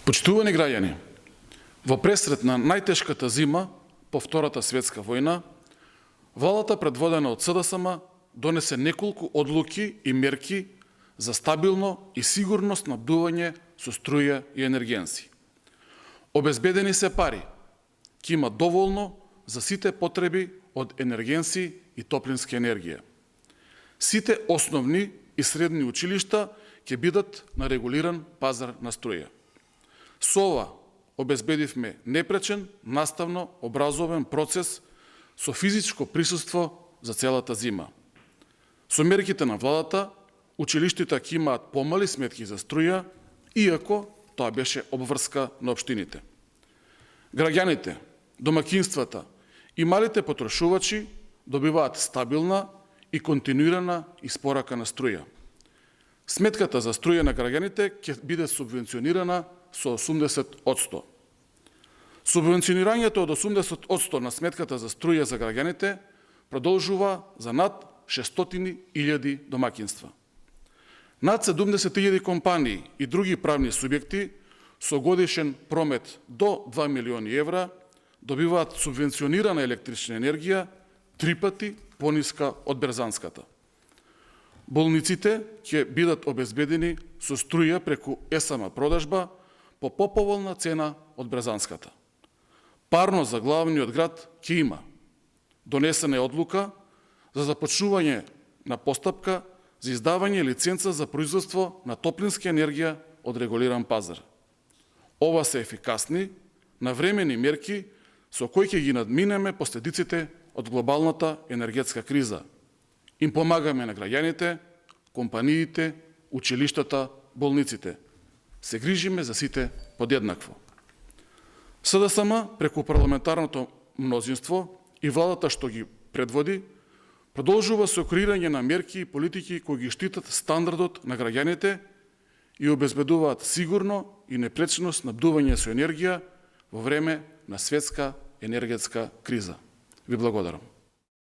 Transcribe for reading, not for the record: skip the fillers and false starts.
Почитувани граѓани, во пресрет на најтешката зима по Втората светска војна, владата предводена од СДСМ донесе неколку одлуки и мерки за стабилно и сигурно снабдување со струја и енергенси. Обезбедени се пари, ки има доволно за сите потреби од енергенси и топлинска енергија. Сите основни и средни училишта ќе бидат на регулиран пазар на струја. Со ова обезбедивме непречен, наставно, образовен процес со физичко присуство за целата зима. Со мерките на владата, училиштата ќе имаат помали сметки за струја, иако тоа беше обврска на општините. Граѓаните, домакинствата и малите потрошувачи добиваат стабилна и континуирана испорака на струја. Сметката за струја на граѓаните ќе биде субвенционирана со 80%. Субвенционирањето од 80% на сметката за струја за граѓаните продолжува за над 600.000 домакинства. Над 70.000 компании и други правни субјекти со годишен промет до 2 милиони евра добиваат субвенционирана електрична енергија 3 пати пониска од берзанската. Болниците ќе бидат обезбедени со струја преку СМ продажба по поповолна цена од брезанската. Парно за главниот град ќе има. Донесена е одлука за започнување на постапка за издавање лиценца за производство на топлинска енергија од регулиран пазар. Ова се ефикасни, навремени мерки со кои ќе ги надминеме последиците од глобалната енергетска криза. Им помагаме на граѓаните, компаниите, училиштата, болниците. Се грижиме за сите подеднакво. СДСМ преку парламентарното мнозинство и владата што ги предводи, продолжува со креирање на мерки и политики кои ги штитат стандардот на граѓаните и обезбедуваат сигурно и непречено снабдување со енергија во време на светска енергетска криза. Ви благодарам.